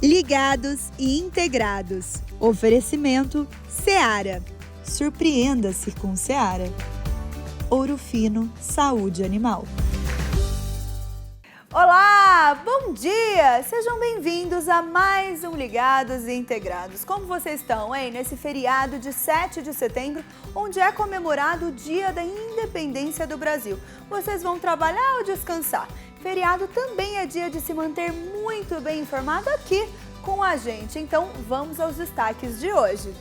Ligados e integrados. Oferecimento Seara. Surpreenda-se com Seara. Ouro Fino, saúde animal. Olá, bom dia! Sejam bem-vindos a mais um Ligados e Integrados. Como vocês estão, hein? Nesse feriado de 7 de setembro, onde é comemorado o Dia da Independência do Brasil. Vocês vão trabalhar ou descansar? Feriado também é dia de se manter muito bem informado aqui com a gente. Então, vamos aos destaques de hoje.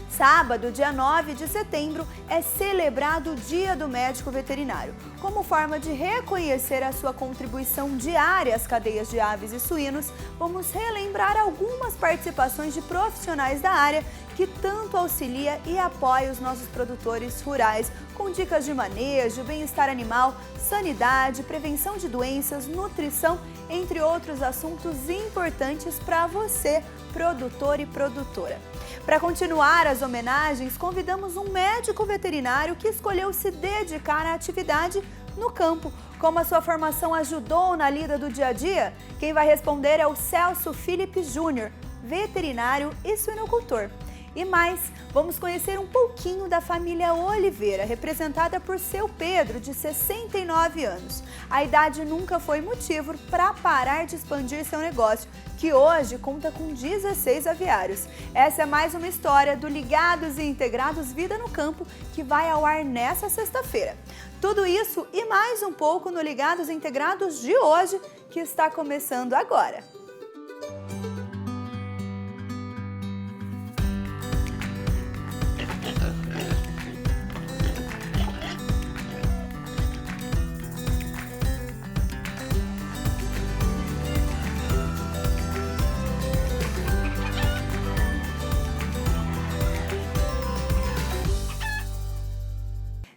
Sábado, dia 9 de setembro, é celebrado o Dia do Médico Veterinário. Como forma de reconhecer a sua contribuição diária às cadeias de aves e suínos, vamos relembrar algumas participações de profissionais da área que tanto auxilia e apoia os nossos produtores rurais, com dicas de manejo, bem-estar animal, sanidade, prevenção de doenças, nutrição, entre outros assuntos importantes para você, produtor e produtora. Para continuar as homenagens, convidamos um médico veterinário que escolheu se dedicar à atividade no campo. Como a sua formação ajudou na lida do dia a dia? Quem vai responder é o Celso Felipe Júnior, veterinário e suinocultor. E mais, vamos conhecer um pouquinho da família Oliveira, representada por seu Pedro, de 69 anos. A idade nunca foi motivo para parar de expandir seu negócio, que hoje conta com 16 aviários. Essa é mais uma história do Ligados e Integrados Vida no Campo, que vai ao ar nesta sexta-feira. Tudo isso e mais um pouco no Ligados e Integrados de hoje, que está começando agora.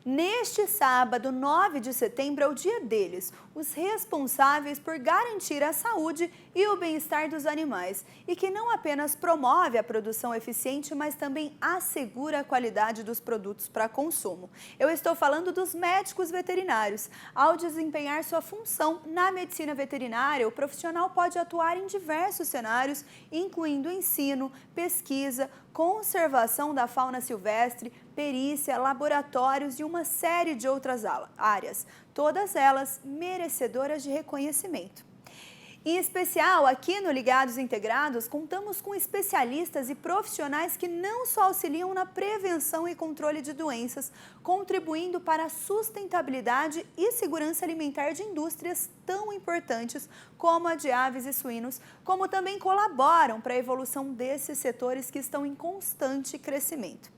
Neste sábado, 9 de setembro, é o dia deles, os responsáveis por garantir a saúde e o bem-estar dos animais, e que não apenas promove a produção eficiente, mas também assegura a qualidade dos produtos para consumo. Eu estou falando dos médicos veterinários. Ao desempenhar sua função na medicina veterinária, o profissional pode atuar em diversos cenários, incluindo ensino, pesquisa, conservação da fauna silvestre, perícia, laboratórios e uma série de outras áreas, todas elas merecedoras de reconhecimento. Em especial, aqui no Ligados Integrados, contamos com especialistas e profissionais que não só auxiliam na prevenção e controle de doenças, contribuindo para a sustentabilidade e segurança alimentar de indústrias tão importantes como a de aves e suínos, como também colaboram para a evolução desses setores que estão em constante crescimento.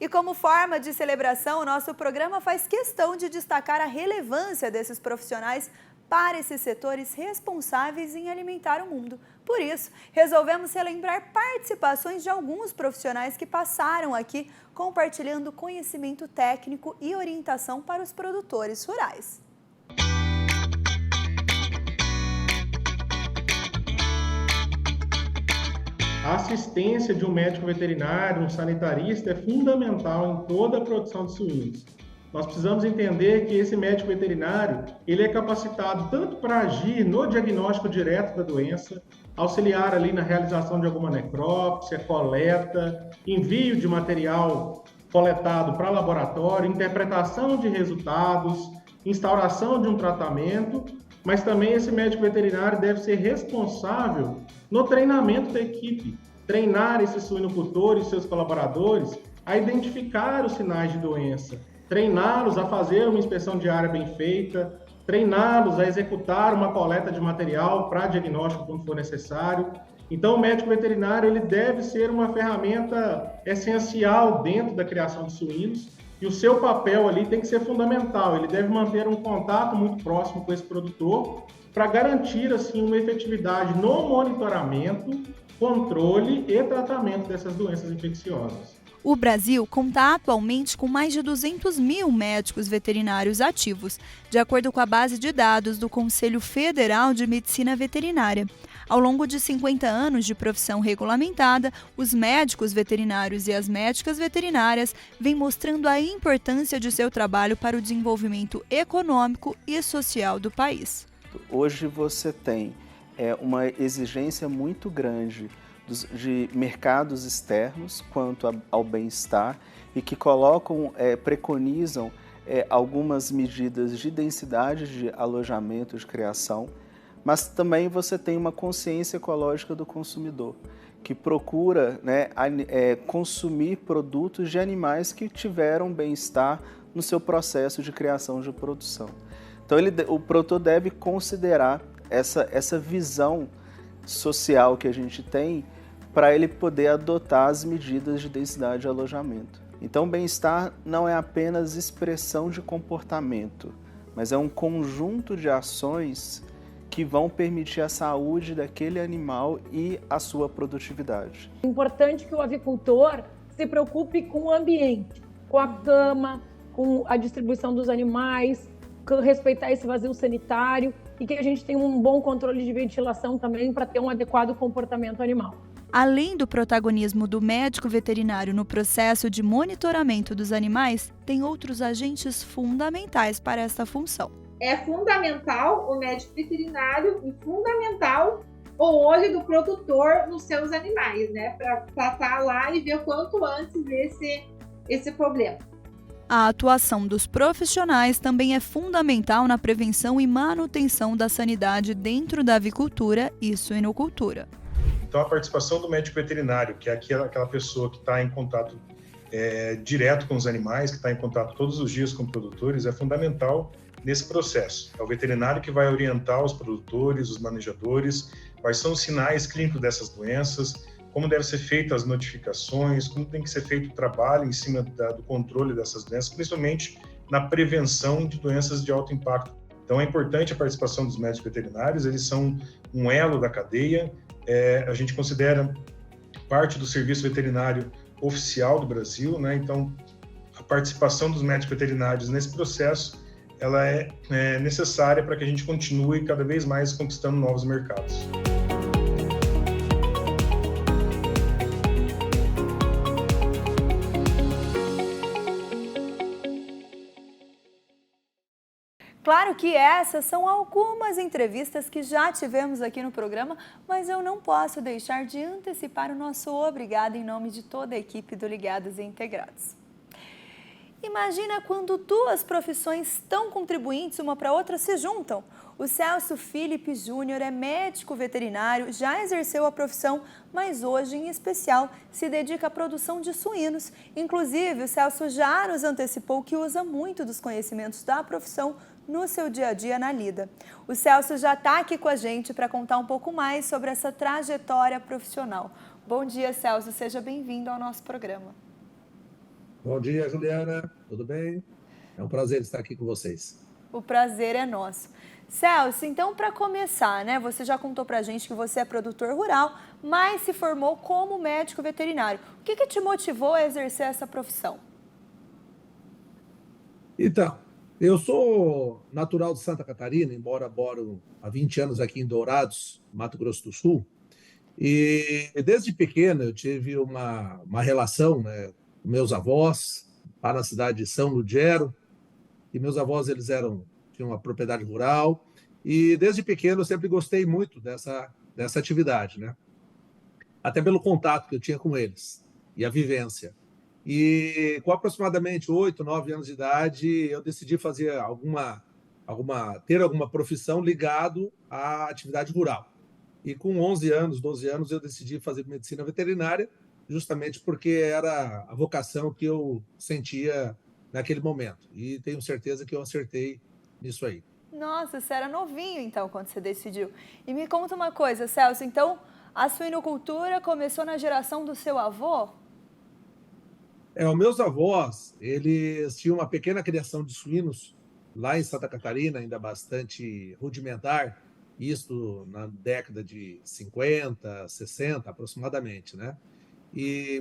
E como forma de celebração, o nosso programa faz questão de destacar a relevância desses profissionais para esses setores responsáveis em alimentar o mundo. Por isso, resolvemos relembrar participações de alguns profissionais que passaram aqui, compartilhando conhecimento técnico e orientação para os produtores rurais. A assistência de um médico veterinário, um sanitarista, é fundamental em toda a produção de suínos. Nós precisamos entender que esse médico veterinário, ele é capacitado tanto para agir no diagnóstico direto da doença, auxiliar ali na realização de alguma necrópsia, coleta, envio de material coletado para laboratório, interpretação de resultados, instauração de um tratamento, mas também esse médico veterinário deve ser responsável no treinamento da equipe, treinar esses suinocultores e seus colaboradores a identificar os sinais de doença, treiná-los a fazer uma inspeção diária bem feita, treiná-los a executar uma coleta de material para diagnóstico quando for necessário. Então, o médico veterinário ele deve ser uma ferramenta essencial dentro da criação de suínos e o seu papel ali tem que ser fundamental. Ele deve manter um contato muito próximo com esse produtor para garantir assim uma efetividade no monitoramento, controle e tratamento dessas doenças infecciosas. O Brasil conta atualmente com mais de 200 mil médicos veterinários ativos, de acordo com a base de dados do Conselho Federal de Medicina Veterinária. Ao longo de 50 anos de profissão regulamentada, os médicos veterinários e as médicas veterinárias vêm mostrando a importância de seu trabalho para o desenvolvimento econômico e social do país. Hoje você tem uma exigência muito grande de mercados externos quanto ao bem-estar e que preconizam algumas medidas de densidade de alojamento, de criação, mas também você tem uma consciência ecológica do consumidor, que procura, né, consumir produtos de animais que tiveram bem-estar no seu processo de criação de produção. Então o produtor deve considerar essa visão social que a gente tem para ele poder adotar as medidas de densidade de alojamento. Então, bem-estar não é apenas expressão de comportamento, mas é um conjunto de ações que vão permitir a saúde daquele animal e a sua produtividade. É importante que o avicultor se preocupe com o ambiente, com a cama, com a distribuição dos animais, com respeitar esse vazio sanitário e que a gente tenha um bom controle de ventilação também para ter um adequado comportamento animal. Além do protagonismo do médico veterinário no processo de monitoramento dos animais, tem outros agentes fundamentais para esta função. É fundamental o médico veterinário e fundamental o olho do produtor nos seus animais, né? Para estar lá e ver quanto antes esse problema. A atuação dos profissionais também é fundamental na prevenção e manutenção da sanidade dentro da avicultura e suinocultura. Então, a participação do médico veterinário, que é aquela pessoa que está em contato direto com os animais, que está em contato todos os dias com produtores, é fundamental nesse processo. É o veterinário que vai orientar os produtores, os manejadores, quais são os sinais clínicos dessas doenças, como devem ser feitas as notificações, como tem que ser feito o trabalho em cima do controle dessas doenças, principalmente na prevenção de doenças de alto impacto. Então, é importante a participação dos médicos veterinários, eles são um elo da cadeia. A gente considera parte do serviço veterinário oficial do Brasil, né? Então, a participação dos médicos veterinários nesse processo, ela é necessária para que a gente continue cada vez mais conquistando novos mercados. Claro que essas são algumas entrevistas que já tivemos aqui no programa, mas eu não posso deixar de antecipar o nosso obrigado em nome de toda a equipe do Ligados e Integrados. Imagina quando duas profissões tão contribuintes uma para a outra se juntam. O Celso Filipe Júnior é médico veterinário, já exerceu a profissão, mas hoje, em especial, se dedica à produção de suínos. Inclusive, o Celso já nos antecipou que usa muito dos conhecimentos da profissão no seu dia a dia na lida. O Celso já está aqui com a gente para contar um pouco mais sobre essa trajetória profissional. Bom dia, Celso. Seja bem-vindo ao nosso programa. Bom dia, Juliana. Tudo bem? É um prazer estar aqui com vocês. O prazer é nosso. Celso, então, para começar, né? Você já contou para a gente que você é produtor rural, mas se formou como médico veterinário. O que te motivou a exercer essa profissão? Então, eu sou natural de Santa Catarina, embora moro há 20 anos aqui em Dourados, Mato Grosso do Sul. E desde pequeno eu tive uma relação, né, com meus avós, lá na cidade de São Ludgero. E meus avós, tinham uma propriedade rural. E desde pequeno eu sempre gostei muito dessa atividade, né? Até pelo contato que eu tinha com eles e a vivência. E com aproximadamente 8, 9 anos de idade, eu decidi fazer ter alguma profissão ligado à atividade rural. E com 11 anos, 12 anos, eu decidi fazer medicina veterinária, justamente porque era a vocação que eu sentia naquele momento. E tenho certeza que eu acertei nisso aí. Nossa, você era novinho, então, quando você decidiu. E me conta uma coisa, Celso, então, a suinocultura começou na geração do seu avô? Os meus avós, eles tinham uma pequena criação de suínos lá em Santa Catarina, ainda bastante rudimentar, isso na década de 50, 60 aproximadamente, né?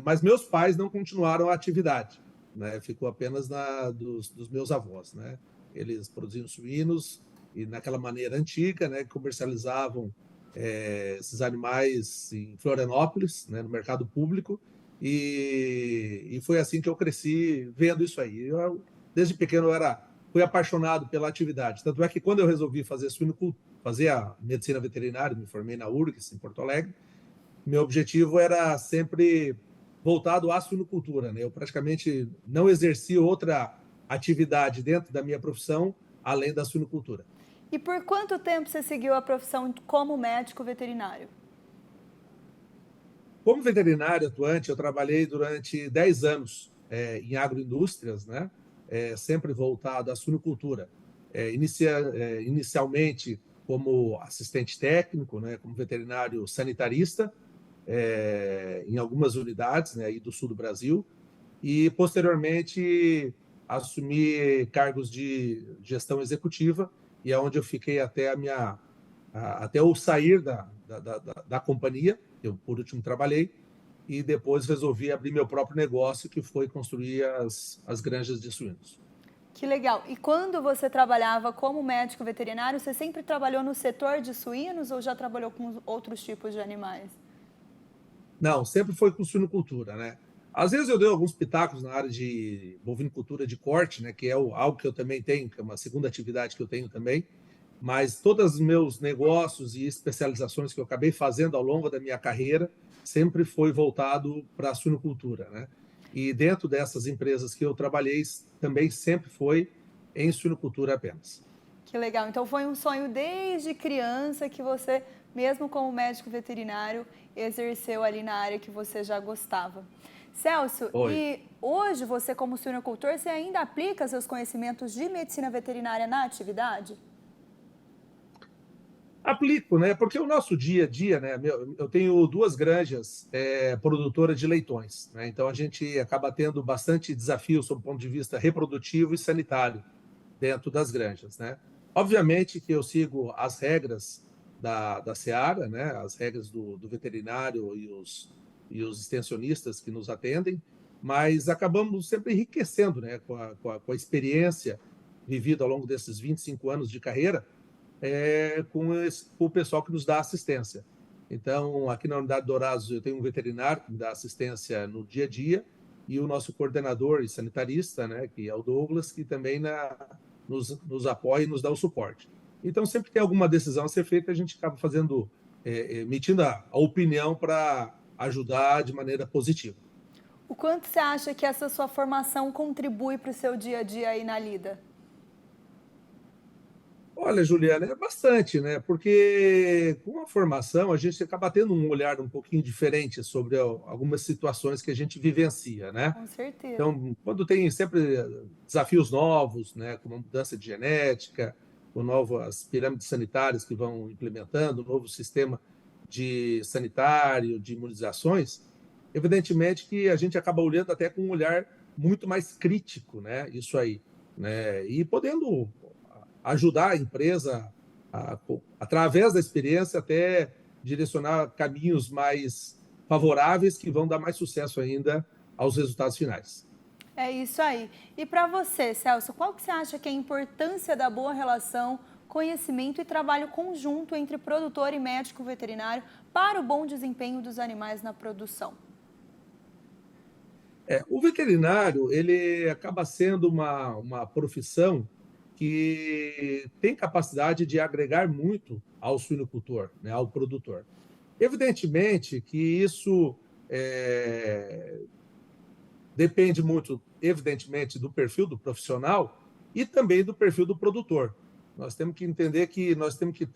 Mas meus pais não continuaram a atividade, né? Ficou apenas dos meus avós, né? Eles produziam suínos e naquela maneira antiga, né? Comercializavam esses animais em Florianópolis, né? No mercado público. E foi assim que eu cresci vendo isso aí. Desde pequeno fui apaixonado pela atividade. Tanto é que quando eu resolvi fazer fazer a medicina veterinária, me formei na URGS, em Porto Alegre. Meu objetivo era sempre voltado à suinocultura, né? Eu praticamente não exerci outra atividade dentro da minha profissão além da suinocultura. E por quanto tempo você seguiu a profissão como médico veterinário? Como veterinário atuante, eu trabalhei durante 10 anos em agroindústrias, né? Sempre voltado à suinocultura. Inicialmente como assistente técnico, né? Como veterinário sanitarista, em algumas unidades, né? Aí do sul do Brasil, e posteriormente assumi cargos de gestão executiva, e é onde eu fiquei até até eu sair da companhia, eu por último trabalhei, e depois resolvi abrir meu próprio negócio, que foi construir as granjas de suínos. Que legal. E quando você trabalhava como médico veterinário, você sempre trabalhou no setor de suínos ou já trabalhou com outros tipos de animais? Não, sempre foi com suinocultura, né? Às vezes eu dei alguns pitacos na área de bovinocultura de corte, né? Que é algo que eu também tenho, que é uma segunda atividade que eu tenho também. Mas todos os meus negócios e especializações que eu acabei fazendo ao longo da minha carreira sempre foi voltado para a suinocultura, né? E dentro dessas empresas que eu trabalhei, também sempre foi em suinocultura apenas. Que legal. Então foi um sonho desde criança que você, mesmo como médico veterinário, exerceu ali na área que você já gostava. Celso, Oi. e hoje você como suinocultor, você ainda aplica seus conhecimentos de medicina veterinária na atividade? Aplico, né? Porque o nosso dia a dia, né? Eu tenho 2 granjas produtoras de leitões, né? Então a gente acaba tendo bastante desafio sob o ponto de vista reprodutivo e sanitário dentro das granjas, né? Obviamente que eu sigo as regras da Seara, né? As regras do veterinário e os extensionistas que nos atendem, mas acabamos sempre enriquecendo, né? Com a experiência vivida ao longo desses 25 anos de carreira, com o pessoal que nos dá assistência. Então, aqui na Unidade Dourados, eu tenho um veterinário que me dá assistência no dia a dia e o nosso coordenador e sanitarista, né, que é o Douglas, que também nos apoia e nos dá o suporte. Então, sempre que tem alguma decisão a ser feita, a gente acaba emitindo a opinião para ajudar de maneira positiva. O quanto você acha que essa sua formação contribui para o seu dia a dia aí na lida? Olha, Juliana, é bastante, né? Porque com a formação a gente acaba tendo um olhar um pouquinho diferente sobre algumas situações que a gente vivencia, né? Com certeza. Então, quando tem sempre desafios novos, né, como a mudança de genética, com novas pirâmides sanitárias que vão implementando, um novo sistema de sanitário, de imunizações, evidentemente que a gente acaba olhando até com um olhar muito mais crítico, né? Isso aí, né? E podendo ajudar a empresa, através da experiência, até direcionar caminhos mais favoráveis que vão dar mais sucesso ainda aos resultados finais. É isso aí. E para você, Celso, qual que você acha que é a importância da boa relação, conhecimento e trabalho conjunto entre produtor e médico veterinário para o bom desempenho dos animais na produção? O veterinário, ele acaba sendo uma profissão que tem capacidade de agregar muito ao suinocultor, né, ao produtor. Evidentemente que isso depende muito, evidentemente, do perfil do profissional e também do perfil do produtor. Nós temos que entender que nós temos que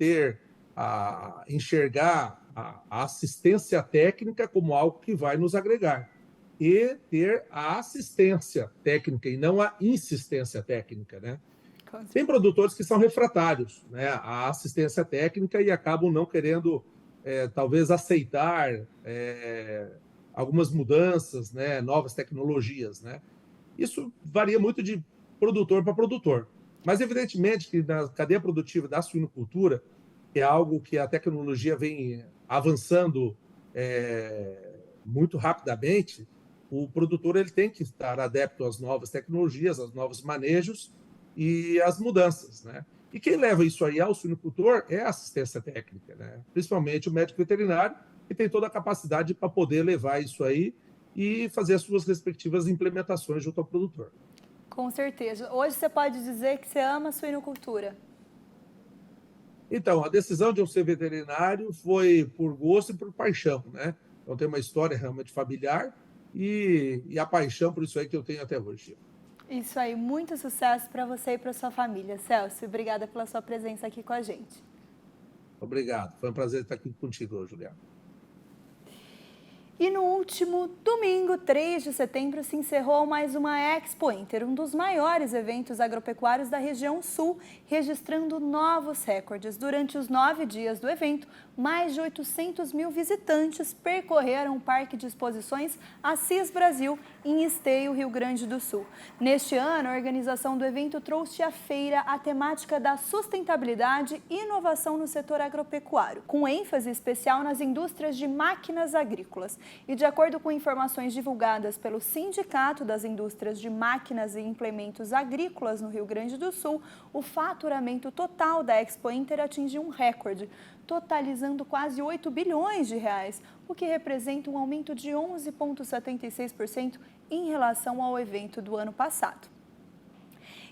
enxergar a assistência técnica como algo que vai nos agregar e ter a assistência técnica e não a insistência técnica, né? Tem produtores que são refratários, né, à assistência técnica e acabam não querendo, talvez, aceitar algumas mudanças, né, novas tecnologias, né? Isso varia muito de produtor para produtor. Mas, evidentemente, que na cadeia produtiva da suinocultura é algo que a tecnologia vem avançando muito rapidamente. O produtor ele tem que estar adepto às novas tecnologias, aos novos manejos e as mudanças, né? E quem leva isso aí ao suinocultor é a assistência técnica, né? Principalmente o médico veterinário, que tem toda a capacidade para poder levar isso aí e fazer as suas respectivas implementações junto ao produtor. Com certeza. Hoje você pode dizer que você ama a suinocultura? Então, a decisão de eu ser veterinário foi por gosto e por paixão, né? Eu tenho uma história realmente familiar e a paixão por isso aí que eu tenho até hoje. Isso aí, muito sucesso para você e para sua família, Celso. Obrigada pela sua presença aqui com a gente. Obrigado, foi um prazer estar aqui contigo, Juliana. E no último domingo, 3 de setembro, se encerrou mais uma Expo Inter, um dos maiores eventos agropecuários da região sul, registrando novos recordes. Durante os 9 dias do evento, mais de 800 mil visitantes percorreram o Parque de Exposições Assis Brasil, em Esteio, Rio Grande do Sul. Neste ano, a organização do evento trouxe à feira a temática da sustentabilidade e inovação no setor agropecuário, com ênfase especial nas indústrias de máquinas agrícolas. E de acordo com informações divulgadas pelo Sindicato das Indústrias de Máquinas e Implementos Agrícolas no Rio Grande do Sul, o faturamento total da Expo Inter atingiu um recorde, totalizando quase 8 bilhões de reais, o que representa um aumento de 11,76% em relação ao evento do ano passado.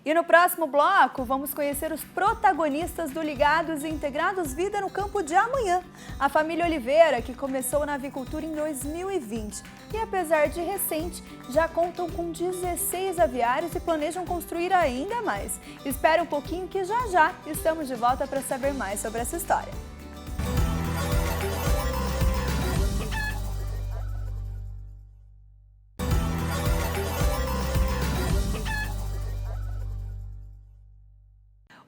E no próximo bloco, vamos conhecer os protagonistas do Ligados e Integrados Vida no Campo de amanhã. A família Oliveira, que começou na avicultura em 2020 e, apesar de recente, já contam com 16 aviários e planejam construir ainda mais. Espere um pouquinho que já estamos de volta para saber mais sobre essa história.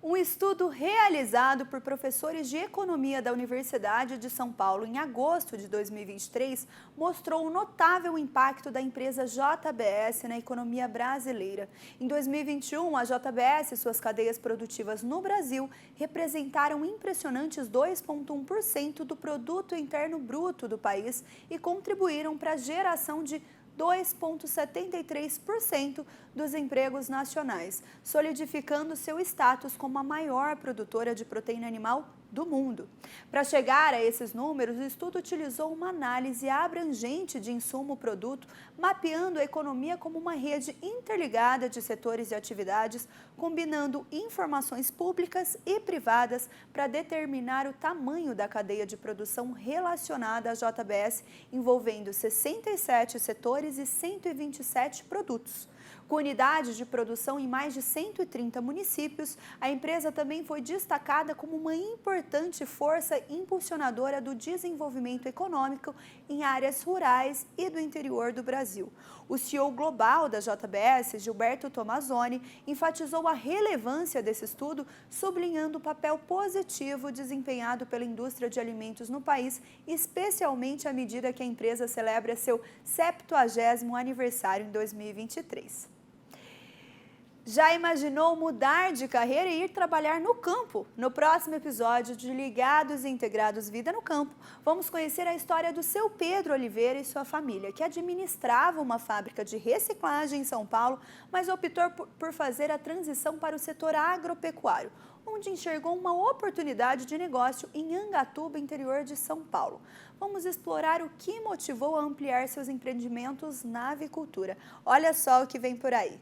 Um estudo realizado por professores de economia da Universidade de São Paulo em agosto de 2023 mostrou o notável impacto da empresa JBS na economia brasileira. Em 2021, a JBS e suas cadeias produtivas no Brasil representaram impressionantes 2,1% do produto interno bruto do país e contribuíram para a geração de 2,73% dos empregos nacionais, solidificando seu status como a maior produtora de proteína animal do mundo. Para chegar a esses números, o estudo utilizou uma análise abrangente de insumo-produto, mapeando a economia como uma rede interligada de setores e atividades, combinando informações públicas e privadas para determinar o tamanho da cadeia de produção relacionada à JBS, envolvendo 67 setores e 127 produtos. Com unidades de produção em mais de 130 municípios, a empresa também foi destacada como uma importante força impulsionadora do desenvolvimento econômico em áreas rurais e do interior do Brasil. O CEO global da JBS, Gilberto Tomazoni, enfatizou a relevância desse estudo, sublinhando o papel positivo desempenhado pela indústria de alimentos no país, especialmente à medida que a empresa celebra seu 70º aniversário em 2023. Já imaginou mudar de carreira e ir trabalhar no campo? No próximo episódio de Ligados e Integrados Vida no Campo, vamos conhecer a história do seu Pedro Oliveira e sua família, que administrava uma fábrica de reciclagem em São Paulo, mas optou por fazer a transição para o setor agropecuário, onde enxergou uma oportunidade de negócio em Angatuba, interior de São Paulo. Vamos explorar o que motivou a ampliar seus empreendimentos na avicultura. Olha só o que vem por aí.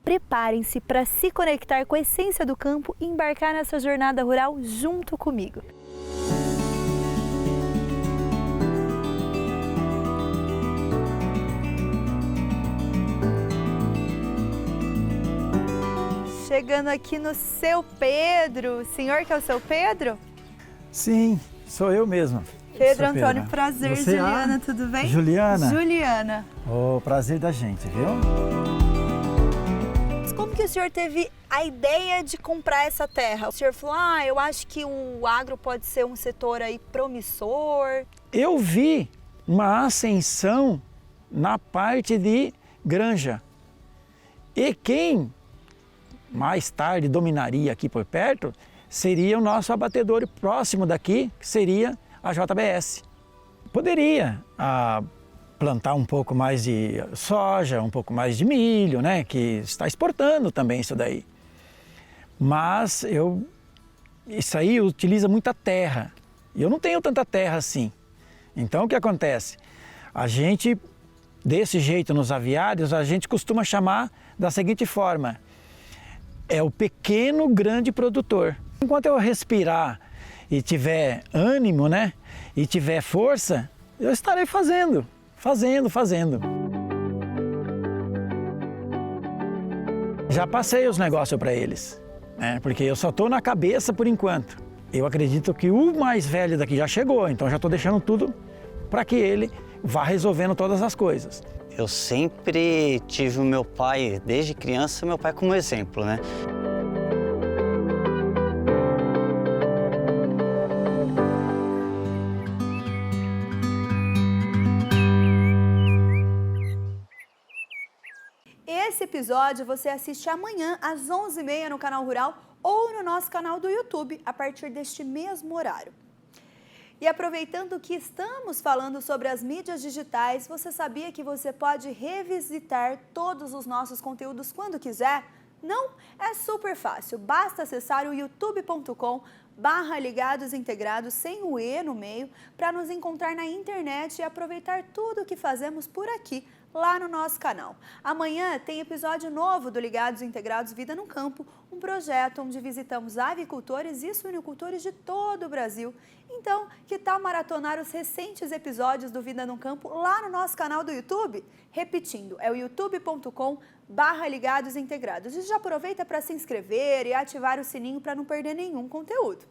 Preparem-se para se conectar com a essência do campo e embarcar nessa jornada rural junto comigo. Chegando aqui no seu Pedro. O senhor que é o seu Pedro? Sim, sou eu mesmo. Pedro Antônio, prazer. Você, Juliana, tudo bem? Juliana. Juliana. O prazer da gente, viu? Como que o senhor teve a ideia de comprar essa terra? O senhor falou, eu acho que o agro pode ser um setor aí promissor. Eu vi uma ascensão na parte de granja. E quem mais tarde dominaria aqui por perto seria o nosso abatedouro próximo daqui, que seria a JBS. Poderia plantar um pouco mais de soja, um pouco mais de milho, né? Que está exportando também isso daí. Mas isso aí utiliza muita terra. E eu não tenho tanta terra assim. Então o que acontece? A gente, desse jeito nos aviários, a gente costuma chamar da seguinte forma: é o pequeno grande produtor. Enquanto eu respirar e tiver ânimo, né? E tiver força, eu estarei fazendo. Já passei os negócios para eles, né? Porque eu só estou na cabeça por enquanto. Eu acredito que o mais velho daqui já chegou, então já estou deixando tudo para que ele vá resolvendo todas as coisas. Eu sempre tive o meu pai, desde criança, meu pai como exemplo, né? Esse episódio você assiste amanhã às 11h30 no Canal Rural ou no nosso canal do YouTube, a partir deste mesmo horário. E aproveitando que estamos falando sobre as mídias digitais, você sabia que você pode revisitar todos os nossos conteúdos quando quiser? Não? É super fácil, basta acessar o youtube.com/ligadosintegrados sem o E no meio, para nos encontrar na internet e aproveitar tudo o que fazemos por aqui, lá no nosso canal. Amanhã tem episódio novo do Ligados Integrados Vida no Campo, um projeto onde visitamos avicultores e suinocultores de todo o Brasil. Então, que tal maratonar os recentes episódios do Vida no Campo lá no nosso canal do YouTube? Repetindo, é o youtube.com/ligadosintegrados. E já aproveita para se inscrever e ativar o sininho para não perder nenhum conteúdo.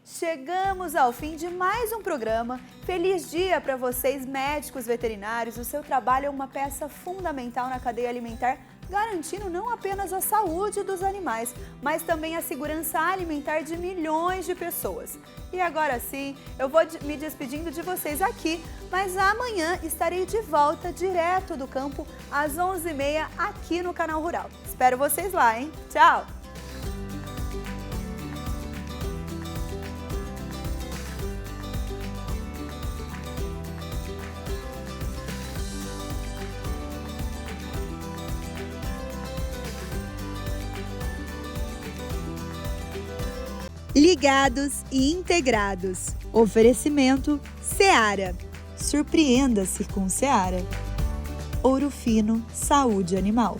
Chegamos ao fim de mais um programa. Feliz dia para vocês, médicos veterinários. O seu trabalho é uma peça fundamental na cadeia alimentar, garantindo não apenas a saúde dos animais, mas também a segurança alimentar de milhões de pessoas. E agora sim, eu vou me despedindo de vocês aqui, mas amanhã estarei de volta direto do campo às 11h30 aqui no Canal Rural. Espero vocês lá, hein? Tchau! Ligados e integrados. Oferecimento Seara. Surpreenda-se com Seara. Ouro Fino, saúde animal.